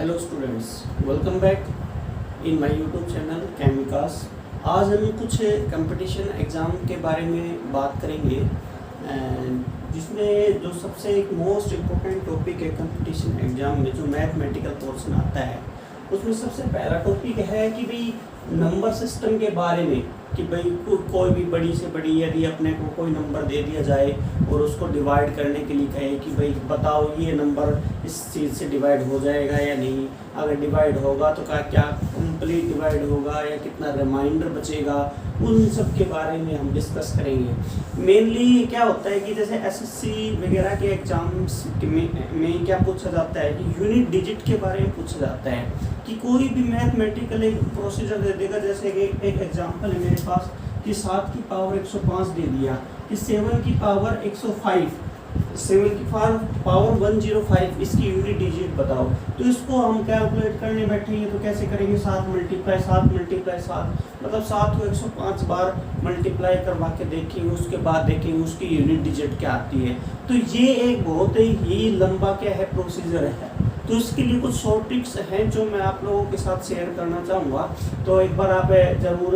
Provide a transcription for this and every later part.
Hello students, welcome back in my YouTube channel केमिकास। आज हम कुछ कंपटीशन एग्ज़ाम के बारे में बात करेंगे, जिसमें जो सबसे एक मोस्ट इम्पोर्टेंट टॉपिक है कंपटीशन एग्ज़ाम में, जो मैथमेटिकल पोर्शन आता है, उसमें सबसे पहला टॉपिक है कि भाई नंबर सिस्टम के बारे में, कि भाई कोई भी बड़ी से बड़ी यदि अपने को कोई नंबर दे दिया जाए और उसको डिवाइड करने के लिए कहे कि भाई बताओ ये नंबर इस चीज़ से डिवाइड हो जाएगा या नहीं, अगर डिवाइड होगा तो क्या कंप्लीट डिवाइड होगा या कितना रिमाइंडर बचेगा, उन सब के बारे में हम डिस्कस करेंगे। मेनली क्या होता है कि जैसे एसएससी वगैरह के एग्जाम्स में क्या पूछा जाता है कि यूनिट डिजिट के बारे में पूछा जाता है कि कोई भी मैथमेटिकल एक प्रोसीजर दे देगा। जैसे एक एग्जांपल है मेरे पास कि 7 की पावर 105 दे दिया, कि 7 की पावर 105, 7 की पावर 105, इसकी यूनिट डिजिट बताओ। तो इसको हम कैलकुलेट करने बैठेंगे तो कैसे करेंगे, 7 मल्टीप्लाई 7 मतलब 7 को 105 बार मल्टीप्लाई करवा के देखेंगे, उसके बाद देखेंगे उसकी यूनिट डिजिट क्या आती है। तो ये एक बहुत ही लंबा क्या है प्रोसीजर है। तो इसके लिए कुछ शॉर्ट ट्रिक्स हैं जो मैं आप लोगों के साथ शेयर करना चाहूँगा। तो एक बार आप ज़रूर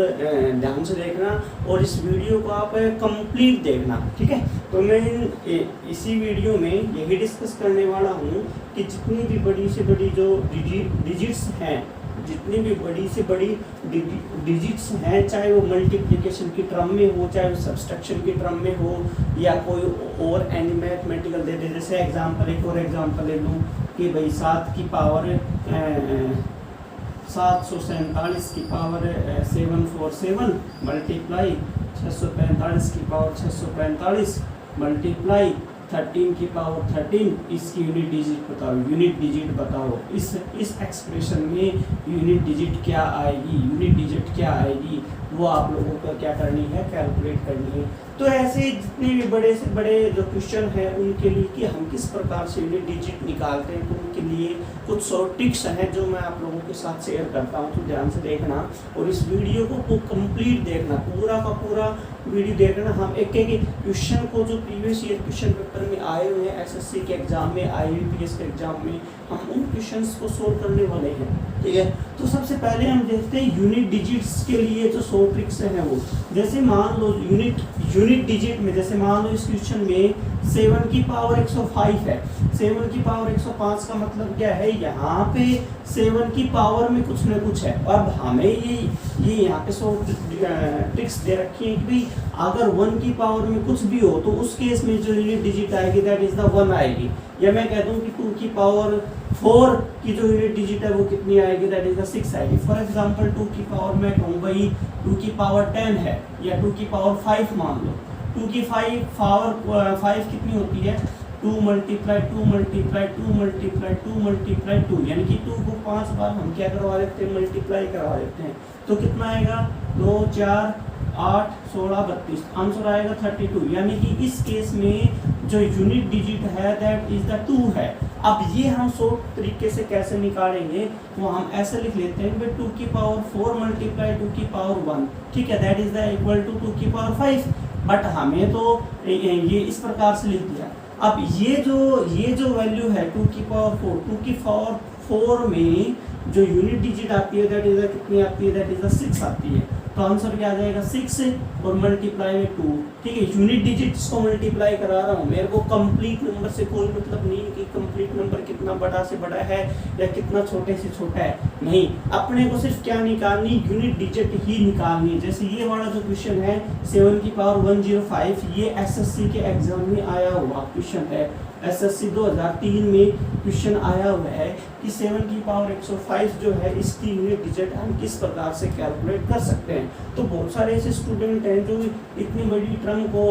ध्यान से देखना और इस वीडियो को आप कंप्लीट देखना, ठीक है। तो मैं इसी वीडियो में यही डिस्कस करने वाला हूँ कि जितनी भी बड़ी से बड़ी जो डिजिट्स हैं, जितनी भी बड़ी से बड़ी डिजिट्स हैं, चाहे वो मल्टीप्लिकेशन की टर्म में हो, चाहे वो सब्सट्रैक्शन की टर्म में हो, या कोई और एनी मैथमेटिकल दे दे। जैसे एक और एग्जांपल ले लूँ कि भाई 7 की पावर 747 की पावर 747 मल्टीप्लाई 645 की पावर 645 मल्टीप्लाई 13 की पावर 13, इसकी यूनिट डिजिट बताओ। इस एक्सप्रेशन में यूनिट डिजिट क्या आएगी, वो आप लोगों को क्या करनी है, कैलकुलेट करनी है। तो ऐसे जितने भी बड़े से बड़े जो क्वेश्चन हैं उनके लिए कि हम किस प्रकार से यूनिट डिजिट निकालते हैं, तो उनके लिए कुछ शॉर्ट ट्रिक्स हैं जो मैं आप लोगों के साथ शेयर करता हूं। तो ध्यान से देखना और इस वीडियो को कंप्लीट देखना, पूरा का पूरा वीडियो देखना। हम एक क्वेश्चन को जो प्रीवियस ईयर क्वेश्चन पेपर में आए हुए हैं, एसएससी के एग्जाम में, आईबीपीएस के एग्जाम में, हम उन क्वेश्चंस को सोल्व करने वाले हैं, ठीक है। तो सबसे पहले हम देखते हैं यूनिट डिजिट्स के लिए जो शॉर्ट ट्रिक्स हैं वो। जैसे मान लो यूनिट डिजिट में, जैसे मान लो इस क्वेश्चन में 7 की पावर 105 है। 7 की पावर 105 का मतलब क्या है, यहाँ पे 7 की पावर में कुछ न कुछ है। अब हमें ये यहाँ पे शॉर्ट ट्रिक्स दे रखी है कि भाई अगर 1 की पावर में कुछ भी हो तो उस केस में जो यूनिट डिजिट आएगी दैट इज द 1 आएगी। या मैं कह दूं कि 2 की पावर 4 की जो यूनिट डिजिट है वो कितनी आएगी, दैट इज द 6 आएगी। फॉर एग्जांपल 2 की पावर में कहूँ भाई 2 की पावर 10 है, या 2 की पावर 5 मान लो। 2 की पावर 5 कितनी होती है, 2 मल्टीप्लाई 2 मल्टीप्लाई 2 मल्टीप्लाई 2 मल्टीप्लाई 2, यानी कि 2 को 5 बार हम क्या करवा देते हैं, मल्टीप्लाई करवा देते हैं। तो कितना आएगा, 2 4 8 16 32, आंसर आएगा 32। यानी कि इस केस में जो यूनिट डिजिट है दैट इज द 2 है। अब ये हम शॉर्ट तरीके से कैसे निकालेंगे, वो हम ऐसे लिख लेते हैं कि 2 की पावर 4 मल्टीप्लाई 2 की पावर 1, ठीक है, that is the equal to 2 की पावर 5। बट हमें तो ये इस प्रकार से लिख दिया। अब ये जो वैल्यू है 2 की पावर 4, 2 की पावर 4 में जो यूनिट डिजिट आती है दैट इज द कितनी आती है, दैट इज द 6 आती है। तो आंसर क्या आ जाएगा, 6 और मल्टीप्लाई में 2, ठीक है। यूनिट डिजिट्स को मल्टीप्लाई करा रहा हूँ, मेरे को कंप्लीट नंबर से कोई मतलब नहीं कि कंप्लीट नंबर कितना बड़ा से बड़ा है या कितना छोटे से छोटा है, नहीं। अपने को सिर्फ क्या निकालनी, यूनिट डिजिट ही निकालनी है। जैसे ये वाला जो क्वेश्चन है 7 की पावर 105, ये एसएससी के एग्जाम में आया हुआ क्वेश्चन है। एसएससी 2003 में क्वेश्चन आया हुआ है कि 7 की पावर 105 जो है इसकी यूनिट डिजिट हम किस प्रकार से कैलकुलेट कर सकते हैं। तो बहुत सारे ऐसे स्टूडेंट हैं जो इतनी बड़ी टर्म को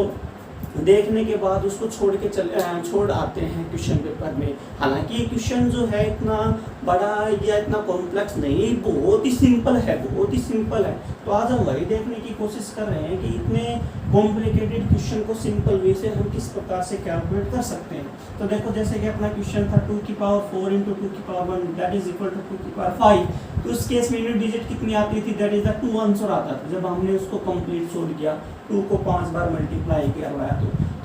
देखने के बाद उसको छोड़ आते हैं क्वेश्चन पेपर में। हालांकि ये क्वेश्चन जो है इतना बड़ा या इतना कॉम्प्लेक्स नहीं, बहुत ही सिंपल है। तो आज हम वही देखने की कोशिश कर रहे हैं कि इतने कॉम्प्लिकेटेड क्वेश्चन को सिंपल वे से हम किस प्रकार से कैलकुलेट कर सकते हैं। तो देखो, जैसे कि अपना क्वेश्चन था 2 की पावर 4 इंटू 2 की power 1 that is equal to 2 की पावर 5। तो उस केस में यूनिट डिजिट कितनी आती थी, दैट इज द 2 आंसर आता था जब हमने उसको कंप्लीट सोल्व किया, 2 को 5 बार मल्टीप्लाई करवाया।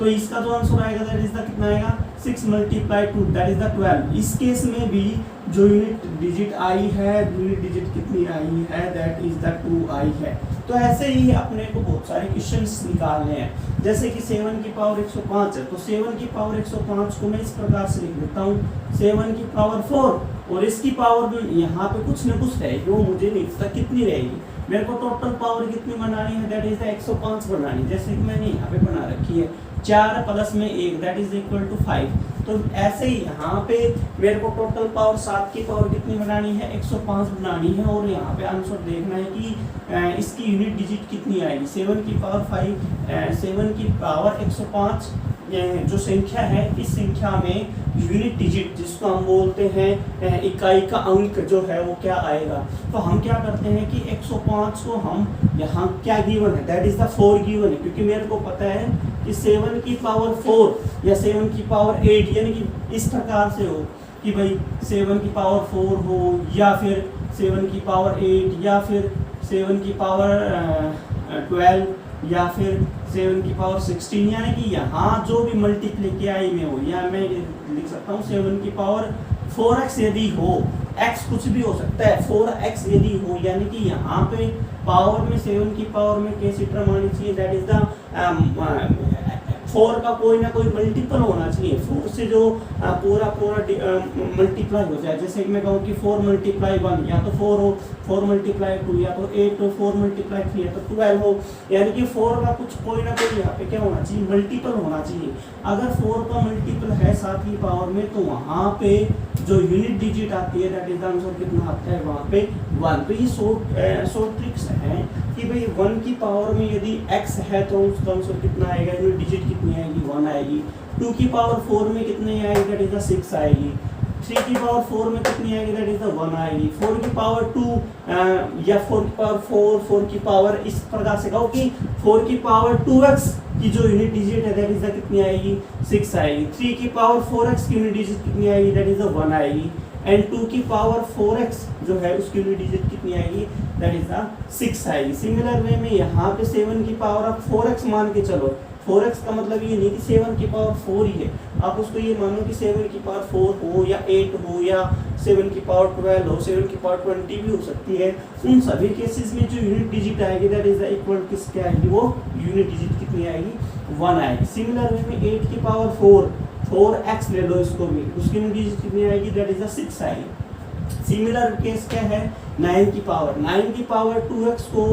तो इसका जो आंसर आएगा दैट इज द कितना आएगा 6 मल्टीप्लाई 2 दैट इज द 12। इस केस में भी जो यूनिट डिजिट आई है, यूनिट डिजिट कितनी आई है दैट इज द 2 आई है। तो ऐसे ही अपने को बहुत सारे क्वेश्चंस निकालने हैं। जैसे कि 7 की पावर 105 है, तो 7 की पावर 105 को मैं इस प्रकार से लिख देता हूँ 7 की पावर 4 और इसकी पावर यहाँ पे कुछ न कुछ रहेगी, वो मुझे नहीं पता कितनी रहेगी। मेरे को टोटल पावर कितनी बनानी है दैट इज द 105 बनानी, जैसे कि मैंने यहाँ पे बना रखी है 4 प्लस में 1 दैट इज इक्वल टू 5। तो ऐसे ही यहाँ पे मेरे को टोटल पावर 7 की पावर कितनी बनानी है 105 बनानी है, और यहाँ पे आंसर देखना है कि इसकी यूनिट डिजिट कितनी आएगी। 7 की पावर 5 7 की पावर 105 जो संख्या है, इस संख्या में यूनिट डिजिट जिसको हम बोलते हैं इकाई का अंक जो है वो क्या आएगा। तो हम क्या करते हैं कि 105 को हम यहाँ क्या गिवन है दैट इज द 4 गिवन है, क्योंकि मेरे को पता है कि 7 की पावर 4 या 7 की पावर 8 यानी कि इस प्रकार से हो कि भाई 7 की पावर 4 हो या फिर 7 की पावर 8 या फिर 7 की पावर 12 या फिर 7 की पावर 16, यानी कि यहाँ जो भी मल्टीप्लाई में हो, या मैं लिख सकता हूँ 7 की पावर 4x यदि हो, x कुछ भी हो सकता है 4x यदि हो, यानी कि यहाँ पे पावर में 7 की पावर में कैसी टर्म आनी चाहिए दैट इज द 4 का कोई ना कोई मल्टीपल होना चाहिए। 4 से जो पूरा मल्टीप्लाई हो जाए, जैसे कि मैं कहूँ कि 4 मल्टीप्लाई 1 या तो 4 हो, 4 मल्टीप्लाई 2 या तो 8 हो, 4 मल्टीप्लाई 3 या तो 12 हो, यानी कि 4 का कुछ कोई ना कोई यहाँ पे क्या होना चाहिए मल्टीपल होना चाहिए। अगर 4 का मल्टीपल है 7 की पावर में, तो वहाँ पे जो यूनिट डिजिट आती है दैट इज द आंसर कितना आता है वहाँ पे 1। तो ये शॉर्ट ट्रिक्स हैं कि भाई 1 की पावर में यदि x है तो उसका आंसर कितना आएगा, यूनिट डिजिट कितनी आएगी 1 आएगी। 2 की पावर 4 में कितनी आएगी दैट इज द 6 आएगी। 3 की पावर 4 में कितनी आएगी दैट इज द 1 आएगी। 4 की पावर 2 या 4 की पावर 4 की पावर इस प्रकार से कहो कि 4 की पावर 2x की जो यूनिट डिजिट है दैट इज द कितनी आएगी 6 आएगी। 3 की पावर 4x की यूनिट डिजिट कितनी आएगी दैट इज द 1 आएगी। एंड 2 की पावर 4x जो है उसकी यूनिट डिजिट कितनी आएगी दैट इज द 6 आएगी। सिमिलर वे में यहाँ पे 7 की पावर आप 4x मान के चलो, 4x का मतलब ये नहीं कि 7 की पावर 4 ही है, आप उसको ये मानो कि 7 की पावर 4 हो या 8 हो या 7 की पावर 12 हो, 7 की पावर 20 भी हो सकती है। उन सभी केसेस में जो यूनिट डिजिट आएगी दैट इज द इक्वल किसके आएगी, वो यूनिट डिजिट कितनी आएगी 1 आएगी। सिमिलर वे में 8 की पावर 4x ले लो इसको भी, उसकी यूनिट डिजिट कितनी आएगी दैट इज द 6 आएगी। सिमिलर केस क्या है 9 की पावर 2x को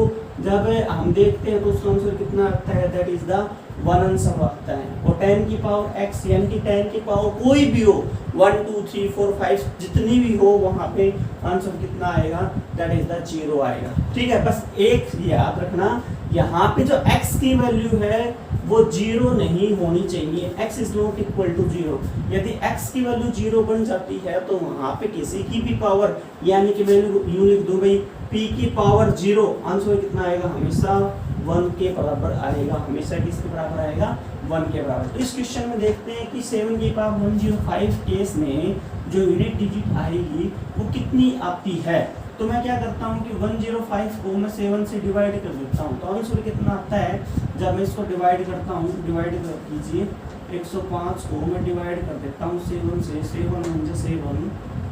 जब हम देखते हैं तो उसका आंसर कितना आता है दैट इज द 1 आंसर आता है। और 10 की पावर x यानी कि 10 की पावर कोई भी हो 1 2 3 4 5 जितनी भी हो, वहाँ पे आंसर कितना आएगा दैट इज द 0 आएगा। ठीक है, बस एक याद रखना यहाँ पे जो x की वैल्यू है वो 0 नहीं होनी चाहिए, x is not equal to 0। यदि x की वैल्यू 0 बन जाती है तो वहाँ पे किसी की भी पावर, यानी कि वैल्यू यूं लिख दूं भाई p की पावर 0, आंसर कितना आएगा हमेशा 1 के बराबर आएगा, हमेशा किसके बराबर आएगा 1 के बराबर। तो इस क्वेश्चन में देखते हैं कि 7 की पावर 105 केस में जो यूनिट डिजिट आएगी वो कितनी आती है। तो मैं क्या करता हूँ कि 105 को मैं 7 से डिवाइड कर देता हूँ, तो आंसर कितना आता है जब मैं इसको डिवाइड करता हूँ, डिवाइड कर कीजिए 105 को मैं डिवाइड कर देता हूँ 7 से, 7 1 7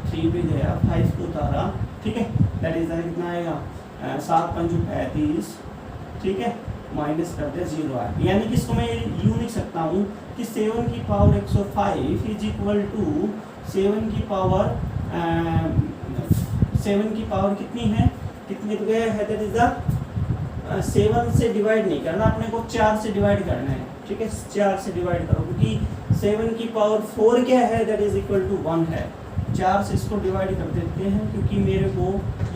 3 पे गया 5 को उतारा, ठीक है, दैट इज कितना आएगा 7 5 35, ठीक है, माइनस कर दे 0 आए, यानी कि इसको मैं यूं लिख सकता हूँ कि 7 की पावर 105 इज इक्वल टू 7 की पावर 7 की पावर कितनी है, कितनी है दैट इज द 7 से डिवाइड नहीं करना, अपने को 4 से डिवाइड करना है, ठीक है, 4 से डिवाइड करो क्योंकि 7 की पावर 4 क्या है दैट इज इक्वल टू 1 है। 4 से इसको डिवाइड कर देते हैं क्योंकि मेरे को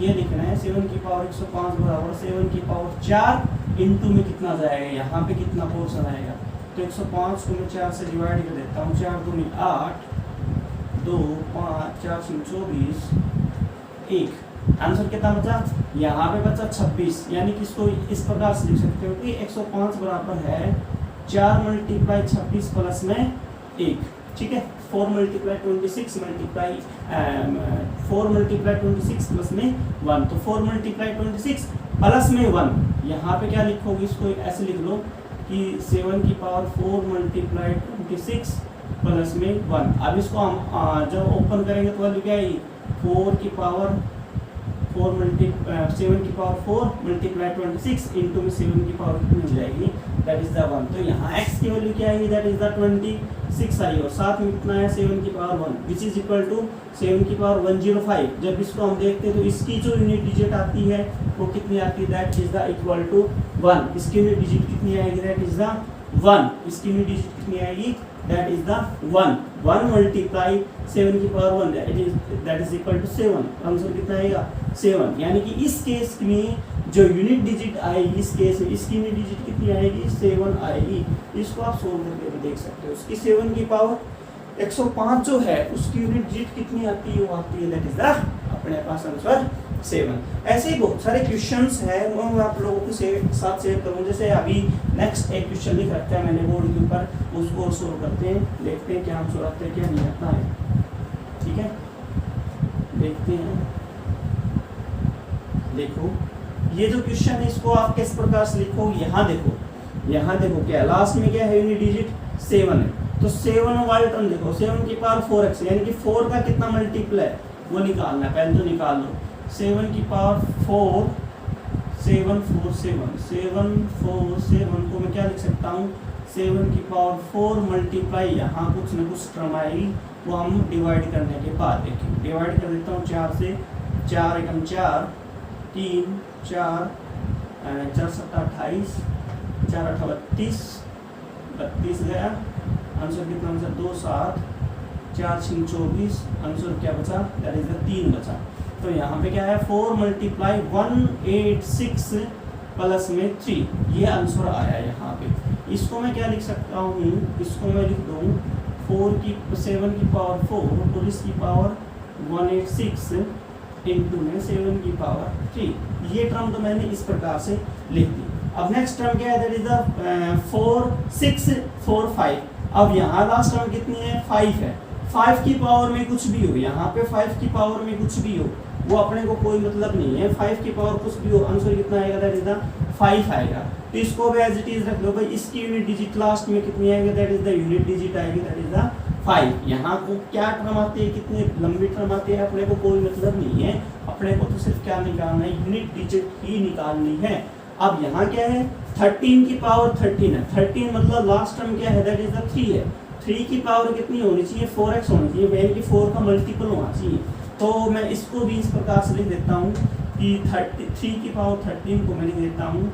ये लिखना है 7 की पावर 105 बराबर 7 की पावर 4 इंटू में कितना जाएगा, यहाँ पे कितना पोर्शन आएगा, तो 105 को मैं 4 से डिवाइड कर देता हूँ, 4 दूनी 8 2 5 4 24 1, आंसर कितना बचा, यहाँ पे बचा 26, यानी कि इसको इस प्रकार से लिख सकते हो कि 105 बराबर है 4 मल्टीप्लाई 26 प्लस में 1, ठीक है, 4 मल्टीप्लाई 26 मल्टीप्लाई 4 मल्टीप्लाई 26 प्लस में 1, तो 4 मल्टीप्लाई 26 प्लस में 1, यहाँ पे क्या लिखोगे, इसको ऐसे लिख लो कि 7 की पावर 4 मल्टीप्लाई 26 प्लस में 1। अब इसको हम जब ओपन करेंगे तो वैल्यू क्या आएगी 4 की पावर 7 की पावर 4 मल्टीप्लाई 26 इंटू में 7 की पावर कितनी हो जाएगी दैट इज द 1। तो यहाँ x की वैल्यू क्या आएगी दैट इज द 26 आई और साथ में कितना है 7 की power 1 which is equal to 7 की पावर 105। जब इसको हम देखते हैं तो इसकी जो यूनिट डिजिट आती है वो कितनी आती है that is the equal to 1। इसकी यूनिट डिजिट कितनी आएगी दैट इज द 1। इसकी यूनिट डिजिट कितनी आएगी दैट इज द 1 मल्टीप्लाई 7 की power 1 that is equal to 7। Answer कितना आएगा 7। यानी कि इस केस में जो यूनिट डिजिट आएगी इस केस में इसकी यूनिट डिजिट कितनी आएगी 7 आएगी। इसको आप सोल्व करके भी देख सकते हो। उसकी 7 की पावर 105 जो है उसकी यूनिट डिजिट कितनी आती है वो आती है दैट इज द अपने पास आंसर 7। ऐसे ही बहुत सारे क्वेश्चंस हैं वो मैं आप लोगों के साथ शेयर करूँ। जैसे अभी नेक्स्ट एक क्वेश्चन लिख रखा है मैंने बोर्ड के ऊपर, उसको सोल्व करते हैं, देखते हैं क्या आंसर आता है क्या नहीं आता है। ठीक है देखते हैं। देखो ये जो क्वेश्चन है इसको आप किस प्रकार से लिखो, यहाँ देखो क्या लास्ट में क्या है यूनिट डिजिट 7 है। तो 7 वाले टर्म देखो 7 की पावर 4x यानी कि 4 का कितना मल्टीपल है वो निकालना है। पहले तो निकाल लो 7 की पावर 4 747 को मैं क्या लिख सकता हूँ 7 की पावर 4 मल्टीप्लाई यहाँ कुछ न कुछ टर्म आएगी वो हम डिवाइड करने के बाद देखेंगे। डिवाइड कर देता हूँ 4 से 4 एकम 4 3 4 4 7 28 4 8 32 गया आंसर कितना आंसर 2 7 4 6 24 आंसर क्या बचा दैट इज द 3 बचा। तो यहाँ पे क्या है 4 मल्टीप्लाई 186 प्लस में 3 ये आंसर आया यहाँ पे। इसको मैं क्या लिख सकता हूँ, इसको मैं लिख दूँ 7 की पावर 4 और इसकी पावर 186 इंटू में 7 की पावर 3। ये टर्म तो मैंने इस प्रकार से लिख दी। अब नेक्स्ट टर्म क्या है दैट इज द 4 6 4 5। अब यहाँ लास्ट टर्म कितनी है 5 है। 5 की पावर में कुछ भी हो, यहाँ पे 5 की पावर में कुछ भी हो वो अपने को कोई मतलब नहीं है। 5 की पावर कुछ भी हो आंसर कितना आएगा दैट इज द 5 आएगा। तो इसको भी एज इट इज रख लो भाई। इसकी यूनिट डिजिट लास्ट में कितनी आएगी that is the unit digit आएगी दैट इज द 5। यहाँ को क्या टर्म आती है कितने लंबी टर्म आती है अपने को कोई मतलब नहीं है। अपने को तो सिर्फ क्या निकालना है यूनिट डिजिट ही निकालनी है। अब यहाँ क्या है 13 की पावर 13 है। 13 मतलब लास्ट टर्म क्या है दैट इज द 3 है। 3 की पावर कितनी होनी चाहिए 4x होनी चाहिए यानी कि 4 का मल्टीपल होना चाहिए। तो मैं इसको भी इस प्रकार से लिख देता हूँ कि 3 की पावर 13 को मैं लिख देता हूँ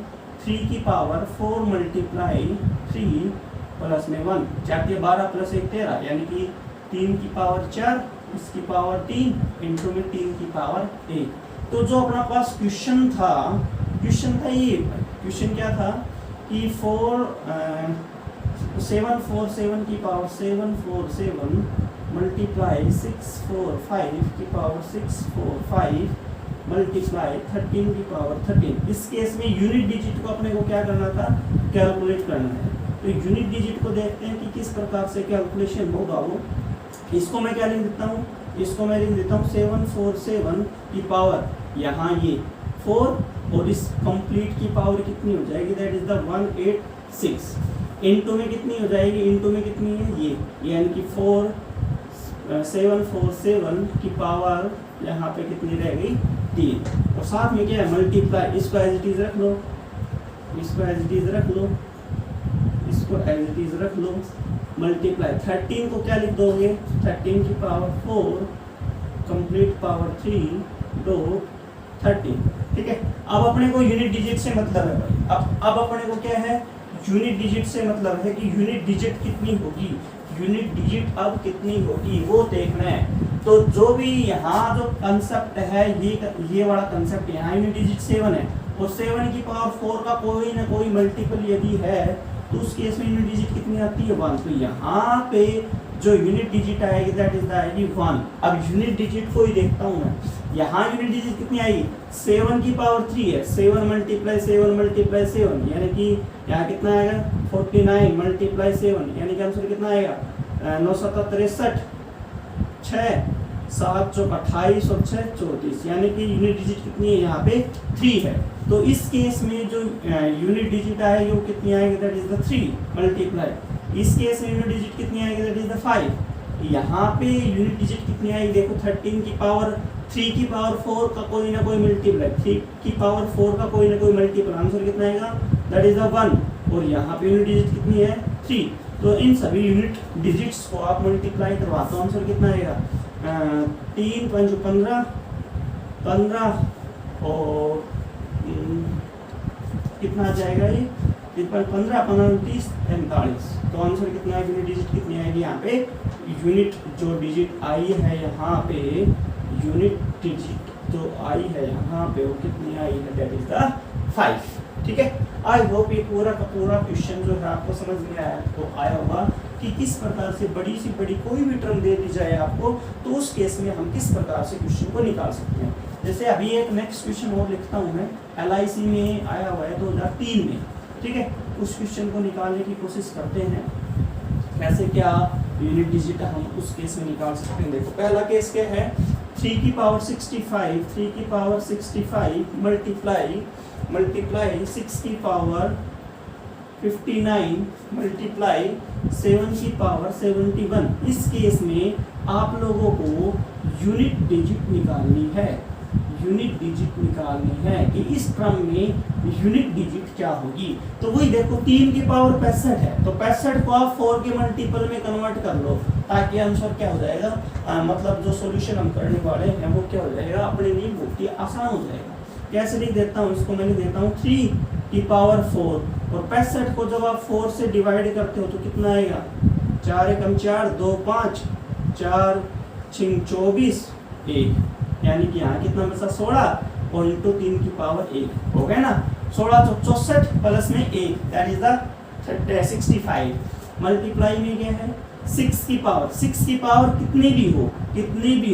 3 की पावर 4 मल्टीप्लाई 3 प्लस में 1 4 के 12 प्लस 1 13 यानी कि 3 की पावर 4 इसकी पावर 3 इंटू में 3 की पावर 1। तो जो अपना पास क्वेश्चन था ये क्वेश्चन क्या था कि 747 की पावर 747 मल्टीप्लाई 645 की पावर 645 मल्टीप्लाई 13 की पावर 13। इस केस में यूनिट डिजिट को अपने को क्या करना था कैलकुलेट करना है। तो यूनिट डिजिट को देखते हैं कि किस प्रकार से कैलकुलेशन होगा वो। इसको मैं क्या लिख देता हूँ, इसको मैं लिख देता हूँ 747 की पावर यहाँ ये 4 और इस कंप्लीट की पावर कितनी हो जाएगी दैट इज द 186 इंटू में कितनी हो जाएगी इंटू में कितनी है ये यानी कि 747 की पावर यहाँ पे कितनी रह गई 3 और साथ में क्या है मल्टीप्लाई। इसको एज इट इज रख लो, इसको एज इट इज रख लो, इसको एज इट इज रख लो। मल्टीप्लाई 13 को क्या लिख दोगे 13 की पावर 4 कंप्लीट पावर 3 दो 13। ठीक है अब अपने को यूनिट डिजिट से मतलब है भाई। अब अपने को क्या है यूनिट डिजिट से मतलब है कि यूनिट डिजिट कितनी होगी, यूनिट डिजिट अब कितनी होगी वो देखना है। तो जो भी यहाँ जो कंसेप्ट है ये वाला कंसेप्ट यहाँ यूनिट डिजिट 7 है और 7 की पावर 4 का कोई ना कोई मल्टीपल यदि है तो उस केस में यूनिट डिजिट कितनी आती है 1। तो यहाँ पे जो यूनिट डिजिट आएगी दैट इज द आएगी 1। अब यूनिट डिजिट को ही देखता हूँ मैं। यहाँ यूनिट डिजिट कितनी आएगी 7 की पावर 3 है। 7 मल्टीप्लाई 7 यानी कि यहाँ कितना आएगा 49 मल्टीप्लाई 7 यानी कि आंसर कितना आएगा 9 7 63 6 7 चौक 28 और 6 34, यानी कि यूनिट डिजिट कितनी है यहाँ पे 3 है। तो इस केस में जो यूनिट डिजिट आएगी वो कितनी आएगी, दैट इज द 3 मल्टीप्लाई। इस केस में यूनिट डिजिट कितनी आएगी, दैट इज द 5। यहाँ पे यूनिट डिजिट कितनी आएगी, देखो 13 की पावर 3 की पावर 4 का कोई ना कोई मल्टीप्लाई, 3 की पावर 4 का कोई ना कोई मल्टीप्लाई, आंसर कितना आएगा, दैट इज द 1। और यहाँ पे यूनिट डिजिट कितनी है 3। तो इन सभी यूनिट डिजिट्स को आप मल्टीप्लाई करवा तो आंसर कितना आएगा, 3 5 15 15 और कितना आ जाएगा ये 15 15 30 45। तो आंसर कितना है, यूनिट डिजिट कितनी आएगी यहाँ पे, यूनिट जो डिजिट आई है यहाँ पे, यूनिट डिजिट जो आई है यहाँ पे वो कितनी आई है, दैट इज द 5। ठीक है, आई होप ये पूरा का पूरा क्वेश्चन जो है आपको समझ में आया तो आया होगा कि किस प्रकार से बड़ी सी बड़ी कोई भी टर्म दे दी जाए आपको तो उस केस में हम किस प्रकार से क्वेश्चन को निकाल सकते हैं। जैसे अभी एक नेक्स्ट क्वेश्चन और लिखता हूँ मैं, LIC में आया हुआ है 2003 में। ठीक है, उस क्वेश्चन को निकालने की कोशिश करते हैं, कैसे क्या यूनिट डिजिट हम उस केस में निकाल सकते हैं। देखो पहला केस क्या है, 3 की पावर 65, 3 की पावर 65 मल्टीप्लाई 6 की पावर 59 मल्टीप्लाई 7 की पावर 71। इस केस में आप लोगों को यूनिट डिजिट निकालनी है, यूनिट डिजिट निकालनी है कि इस क्रम में यूनिट डिजिट क्या होगी। तो वही देखो 3 की पावर 65 है, तो 65 को आप 4 के मल्टीपल में कन्वर्ट कर लो ताकि आंसर क्या हो जाएगा, मतलब जो सॉल्यूशन हम करने वाले हैं वो क्या हो जाएगा, अपने लिए बहुत ही आसान हो जाएगा। कैसे लिख देता हूँ इसको, मैं लिख देता हूँ 3 की पावर 4 और 65 को जब आप 4 से डिवाइड करते हो तो कितना आएगा, 4 एकम 4 2 5 4 6 24 1, यानी कि यहाँ कितना बचा 16 और इंटू 3 की पावर 1 हो गया ना, 16 64 प्लस में 1 दैट इज द 65 मल्टीप्लाई में क्या है 6 की पावर कितनी भी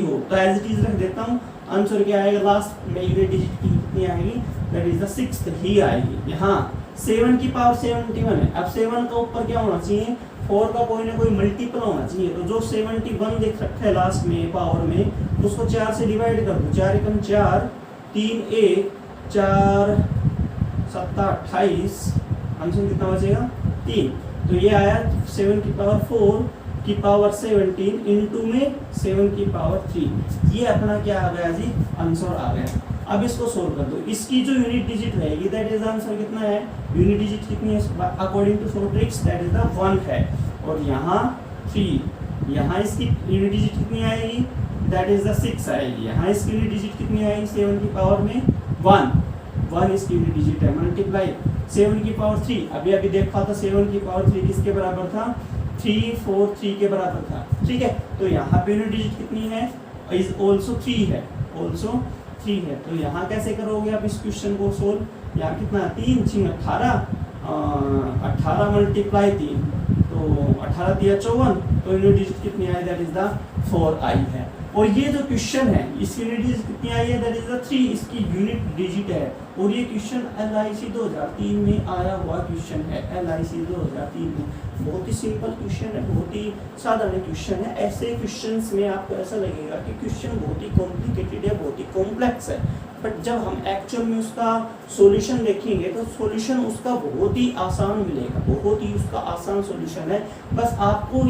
हो तो एज इट इज रख देता हूँ। आंसर क्या आएगा, लास्ट में यूनिट डिजिट की कितनी आएगी, दैट इज द 6th ही आएगी। यहाँ 7 की पावर 71 है, अब 7 का ऊपर क्या होना चाहिए, 4 का कोई ना कोई मल्टीपल होना चाहिए। तो जो 71 देख रखा है लास्ट में पावर में, उसको 4 से डिवाइड कर दो, 4 एकम 4 3 1 4 7 28, आंसर कितना बचेगा 3। तो ये आया 7 की पावर 4 की पावर 17 इंटू में 7 की पावर 3, ये अपना क्या आ गया जी, आंसर आ गया। अब इसको सोल्व कर दो, इसकी जो यूनिट डिजिट रहेगी दैट इज आंसर कितना है, यूनिट डिजिट कितनी है according to four tricks, that is the 1 है। और यहाँ 3, यहाँ इसकी यूनिट डिजिट कितनी आएगी, दैट इज द 6 आएगी। यहाँ इसकी यूनिट डिजिट कितनी आएगी, 7 की पावर में 1 इसकी यूनिट डिजिट है, मल्टीप्लाई 7 की पावर 3, अभी देखा था 7 की पावर 3 किसके बराबर था, 343 के बराबर था। ठीक है, तो यहाँ पे यूनिट डिजिट कितनी है, इज ऑल्सो 3 है, ऑल्सो 3 है। तो यहाँ कैसे करोगे आप इस क्वेश्चन को सोल्व, यहाँ कितना 3 6 18 मल्टीप्लाई 3 तो 18 दिया 54, तो यूनिट डिजिट कितनी आई, दैट इज द 4 आई है। और ये जो क्वेश्चन है इसकी यूनिट डिजिट कितनी आई है, दैट इज द 3 इसकी यूनिट डिजिट है। और ये क्वेश्चन LIC 2003 में आया हुआ क्वेश्चन है, LIC 2003 में। बहुत ही सिंपल क्वेश्चन है, बहुत ही साधारण क्वेश्चन है। ऐसे क्वेश्चंस में आपको ऐसा लगेगा कि क्वेश्चन बहुत ही कॉम्प्लिकेटेड है, बहुत ही कॉम्प्लेक्स है, बट जब हम एक्चुअल में उसका सॉल्यूशन देखेंगे तो सॉल्यूशन उसका बहुत ही आसान मिलेगा, बहुत ही उसका आसान सॉल्यूशन है। बस आपको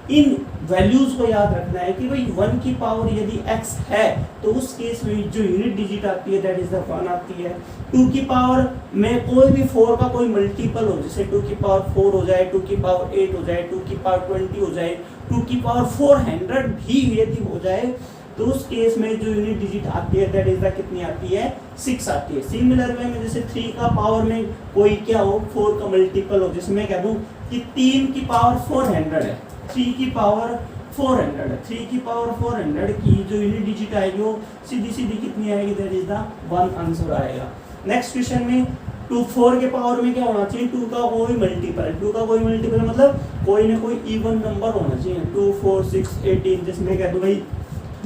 इन वैल्यूज को याद रखना है कि भाई 1 की पावर यदि x है तो उस केस में जो यूनिट डिजिट आती है दैट इज द 1 आती है। 2 की पावर में कोई भी 4 का कोई मल्टीपल हो, जैसे 2 की पावर 4 हो जाए, 2 की पावर 8 हो जाए, 2 की पावर 20 हो जाए, 2 की पावर 400 भी यदि हो जाए तो उस केस में जो यूनिट डिजिट आती है दैट इज द कितनी आती है, 6 आती है। सिमिलर वे में जैसे 3 का पावर में कोई क्या हो 4 का मल्टीपल हो, जैसे मैं कह दूं कि 3 की पावर 400 है, 3 की पावर 400 है, 3 की पावर 400 की जो यूनिट डिजिट आएगी वो सीधी कितनी आएगी, दैट इज द 1 आंसर आएगा। नेक्स्ट क्वेश्चन में 4 के पावर में क्या होना चाहिए, 2 का कोई मल्टीपल, 2 का कोई मल्टीपल मतलब कोई ना कोई इवन नंबर होना चाहिए, 2 4 6 18, जिसमें कह दो भाई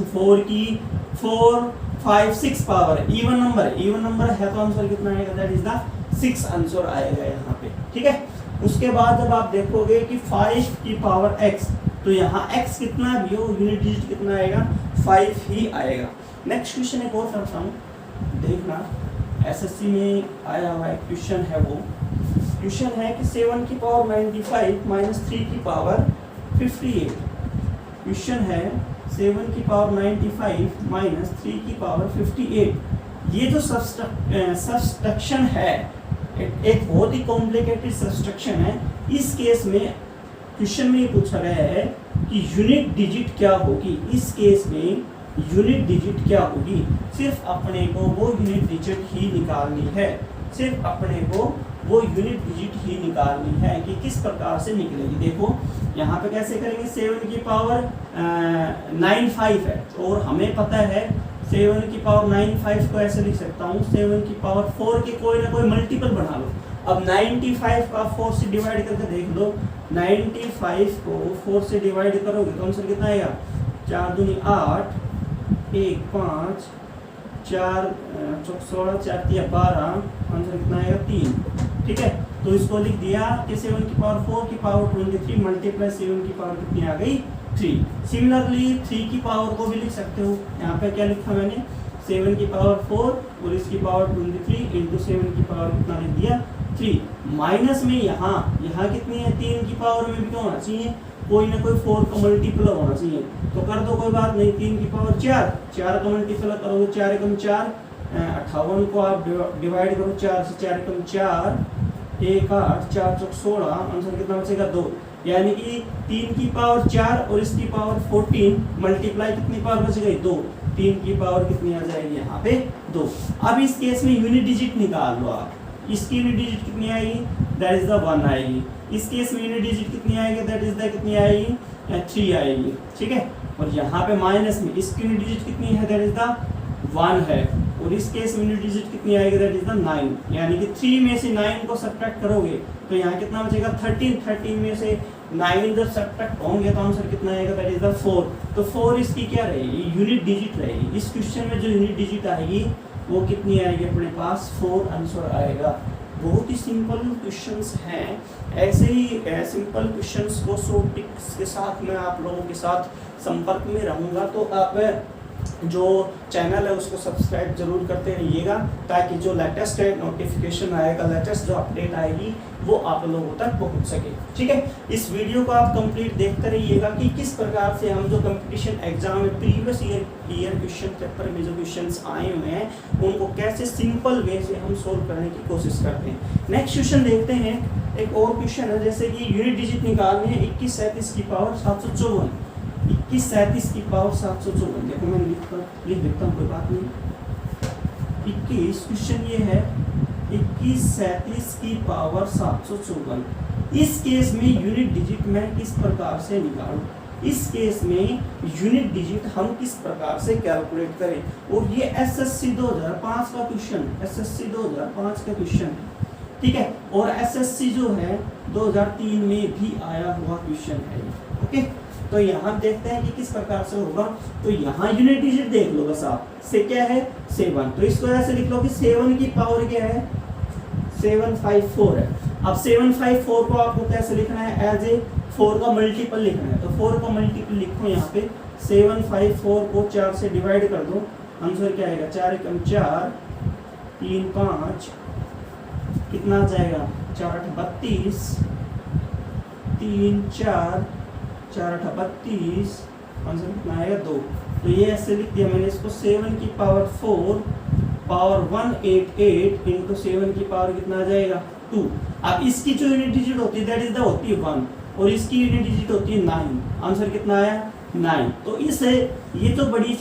4 की 4 5 6 पावर है, इवन नंबर है तो आंसर कितना आएगा, दैट इज द 6 आंसर आएगा यहाँ पे। ठीक है, उसके बाद जब आप देखोगे कि 5 की पावर x तो यहाँ x कितना भी हो यूनिट डिजिट कितना आएगा 5 ही आएगा। नेक्स्ट क्वेश्चन एक और करता हूँ, देखना एसएससी में आया हुआ एक क्वेश्चन है। वो क्वेश्चन है कि 7 की पावर 95 माइनस 3 की पावर 58। क्वेश्चन है 7 की पावर 95 माइनस 3 की पावर 58। ये जो सब्सट्रैक्शन है एक बहुत ही कॉम्प्लिकेटेड सब्सट्रैक्शन है। इस केस में क्वेश्चन में ये पूछा गया है कि यूनिट डिजिट क्या होगी। इस केस में यूनिट डिजिट क्या होगी, सिर्फ अपने को वो यूनिट डिजिट ही निकालनी है, सिर्फ अपने को वो यूनिट डिजिट ही निकालनी है कि किस प्रकार से निकलेगी। देखो यहाँ पे कैसे करेंगे, 7 की पावर 95 है और हमें पता है 7 की पावर 95 को ऐसे लिख सकता हूँ 7 की पावर 4 के कोई ना कोई मल्टीपल बना लो। अब 95 का 4 से डिवाइड करके देख लो, 95 को 4 से डिवाइड करोगे तो आंसर कितना आएगा, 4 दूनी 8, 1 5, 4 चौक 16, 4 तिया 12, आंसर कितना आएगा 3। ठीक है, तो इसको लिख दिया कि 7 की पावर 4 की पावर 23 मल्टीप्लाई 7 की पावर कितनी आ गई 3। सिमिलरली 3 की पावर को भी लिख सकते हो। यहाँ पे क्या लिखा मैंने, 7 की पावर 4 और इसकी पावर 23 इंटू 7 की पावर कितना लिख दिया 3। माइनस में यहाँ कितनी है, 3 की पावर में भी क्या होना चाहिए, कोई ना कोई 4 का मल्टीपल होना चाहिए। तो कर दो, कोई बात नहीं, 3 की पावर 4 का मल्टीपल करोगे 4 एकम 4, 58 को आप डिवाइड करो 4 से, 4 एकम 4, 1 8, 4 चौक 16, आंसर कितना बचेगा 2। यानी कि 3 की पावर 4 और इसकी पावर 14 मल्टीप्लाई कितनी पावर बच गई 2। 3 की पावर कितनी आ जाएगी यहाँ पे 2। अब इस केस में यूनिट डिजिट निकाल लो आप, इसकी यूनिट डिजिट कितनी आएगी, दैट इज द 1 आएगी। इस केस में यूनिट डिजिट कितनी आएगी, दैट इज द कितनी आएगी 3 आएगी। ठीक है, और यहाँ पे माइनस में इसकी यूनिट डिजिट कितनी है, दैट इज द 1 है, और इस केस में यूनिट डिजिट कितनी आएगी, दैट इज द 9। यानी कि 3 में से 9 को सब्ट्रैक्ट करोगे तो यहाँ कितना बचेगा 13 में से 9 जब सब्ट्रैक्ट होंगे तो आंसर कितना आएगा, दैट इज द 4। तो 4 इसकी क्या रहेगी, यूनिट डिजिट रहेगी। इस क्वेश्चन में जो यूनिट डिजिट आएगी वो कितनी आएगी अपने पास 4 आंसर आएगा। बहुत ही सिंपल क्वेश्चंस हैं। ऐसे ही सिंपल क्वेश्चंस को शॉर्ट टिप्स के साथ मैं आप लोगों के साथ संपर्क में रहूँगा, तो आप जो चैनल है उसको सब्सक्राइब जरूर करते रहिएगा ताकि जो लेटेस्ट नोटिफिकेशन आएगा, लेटेस्ट जो अपडेट आएगी वो आप लोगों तक पहुंच सके। ठीक है, इस वीडियो को आप कंप्लीट देखते रहिएगा कि किस प्रकार से हम जो कंपटीशन एग्जाम में प्रीवियस ईयर क्वेश्चन पेपर में जो क्वेश्चंस आए हुए हैं उनको कैसे सिंपल वे से हम सोल्व करने की कोशिश करते हैं। नेक्स्ट क्वेश्चन देखते हैं। एक और क्वेश्चन है, जैसे कि यूनिट डिजिट निकालने 21 37 की पावर 754, 21 37 की पावर 754। देखो मैं लिख देता हूँ, कोई बात नहीं। 21 क्वेश्चन ये है 21 37 की पावर 754। इस केस में यूनिट डिजिट मैं किस प्रकार से निकालूं, इस केस में यूनिट डिजिट हम किस प्रकार से कैलकुलेट करें। और ये एसएससी 2005 का क्वेश्चन, एसएससी 2005 का क्वेश्चन है। ठीक है, और एसएससी जो है 2003 में भी आया हुआ क्वेश्चन है। ओके, तो यहाँ देखते हैं कि किस प्रकार से होगा। तो यहाँ यूनिट डिजिट देख लो बस आप, से क्या है 7, तो इसको ऐसे लिख लो कि 7 की पावर क्या है 754 है। अब 754 को आपको कैसे लिखना है, एज ए 4 का मल्टीपल लिखना है। तो 4 का मल्टीपल लिखो यहाँ पे, 754 को 4 से डिवाइड कर दो, आंसर क्या आएगा 4 एकम 4, 3 5, कितना आ जाएगा 4 8 32, 3 4, 4 8 32, आंसर कितना आएगा 2। तो ये ऐसे लिख दिया मैंने इसको, 7 की पावर 4 पावर 188 इंटू 7 की पावर कितना आ जाएगा 2। अब इसकी जो यूनिट डिजिट होती है दैट इज द होती है 1 और इसकी यूनिट डिजिट होती है 9। आंसर कितना आया 9। तो इसे ये तो बड़ी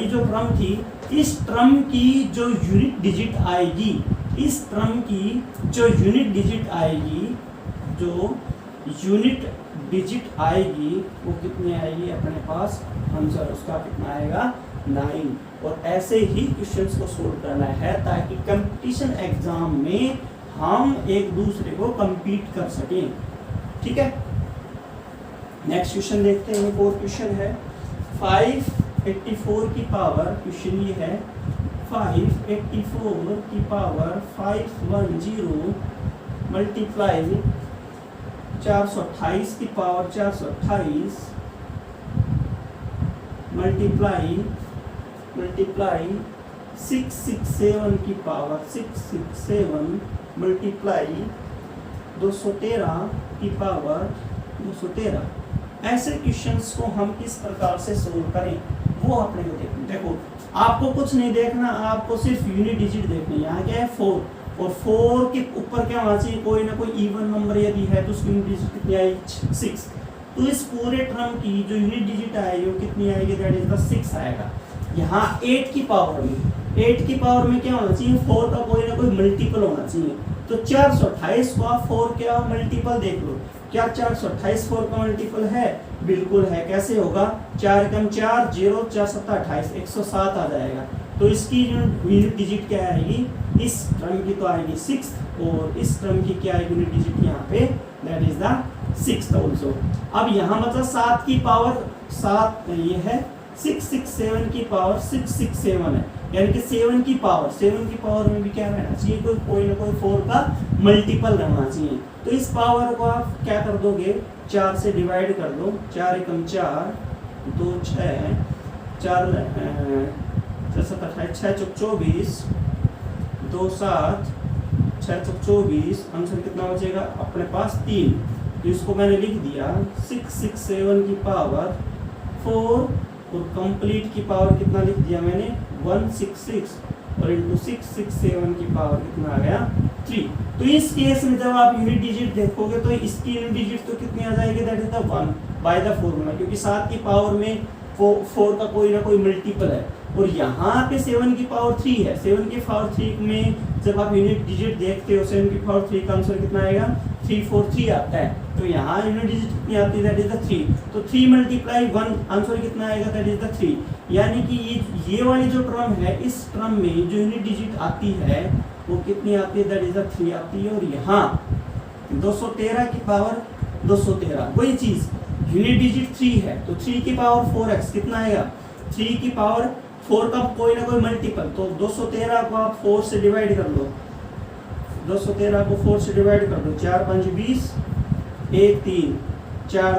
जो टर्म थी, इस टर्म की जो यूनिट डिजिट आएगी, इस टर्म की जो यूनिट डिजिट आएगी, जो यूनिट डिजिट आएगी वो कितनी आएगी अपने पास, आंसर उसका कितना आएगा 9। और ऐसे ही क्वेश्चंस को सोल्व करना है ताकि कंपटीशन एग्जाम में हम एक दूसरे को compete कर सकें। ठीक है, नेक्स्ट क्वेश्चन देखते हैं। एक और क्वेश्चन है 584 की पावर, क्वेश्चन ये है 584 की पावर 510 मल्टीप्लाई 428 की पावर 428 मल्टीप्लाई 667 की पावर 667 मल्टीप्लाई 213 की पावर 213। ऐसे क्वेश्चंस को हम किस प्रकार से सोल्व करें वो अपने को देखो आपको कुछ नहीं देखना, आपको सिर्फ यूनिट डिजिट देखनी है। यहाँ क्या है 4, और 4 के ऊपर क्या होना चाहिए, कोई ना कोई इवन नंबर यदि है तो उसकी यूनिट डिजिट कितनी आएगी 6। तो इस पूरे टर्म की जो यूनिट डिजिट आएगी वो कितनी आएगी, दैट इज द 6 आएगा। यहाँ 8 की पावर में क्या होना चाहिए, 4 का कोई ना कोई मल्टीपल होना चाहिए। तो 428 को आप 4 क्या मल्टीपल देख लो, क्या 428 4 का मल्टीपल है, बिल्कुल है। कैसे होगा, 4 कम 4 0 4 7 28 107 आ जाएगा। तो इसकी यूनिट डिजिट क्या आएगी, इस टर्म की तो आएगी 6 और इस टर्म की क्या आएगी यूनिट डिजिट यहाँ पे, दैट इज द 6 ऑल्सो। अब यहाँ मतलब 7 की पावर 7 ये है 667 की पावर 667 है, यानी कि 7 की पावर में भी क्या रहना चाहिए, कोई ना कोई 4 का मल्टीपल रहना चाहिए। तो इस पावर को आप क्या कर दोगे, 4 से डिवाइड कर दो, 4 एकम 4 2 6 4 7 28 6 चौक 24 2 7 6 चौक 24, आंसर कितना बचेगा अपने पास 3। तो इसको मैंने लिख दिया 667 की पावर 4 और कंप्लीट की पावर कितना लिख दिया मैंने 166 और इंटू 667 की पावर कितना आ गया 3। तो इस केस में जब आप यूनिट डिजिट देखोगे तो इसकी यूनिट डिजिट तो कितनी आ जाएगी, that is the 1 by the formula, क्योंकि 7 की पावर में 4 का कोई ना कोई मल्टीपल है और यहाँ पे 7 की पावर 3 है। 7 की पावर 3 में जब आप यूनिट डिजिट देखते हो 7 की पावर 3 का आंसर कितना आएगा 343 आता है। तो यहाँ यूनिट डिजिट कितनी आती है, दैट इज द 3। तो 3 मल्टीप्लाई 1 आंसर कितना आएगा, दैट इज द 3। यानी कि ये वाली जो टर्म है, इस टर्म में जो यूनिट डिजिट आती है वो कितनी आती है, दैट इज द 3 आती है। और यहाँ 213 की पावर 213 वही चीज, यूनिट डिजिट 3 है तो 3 की पावर 4x कितना आएगा, 3 की पावर 4 का कोई ना कोई मल्टीपल। तो 213 को आप 4 से डिवाइड कर लो, 213 को 4 से डिवाइड कर दो, 4 5 20 1 3 4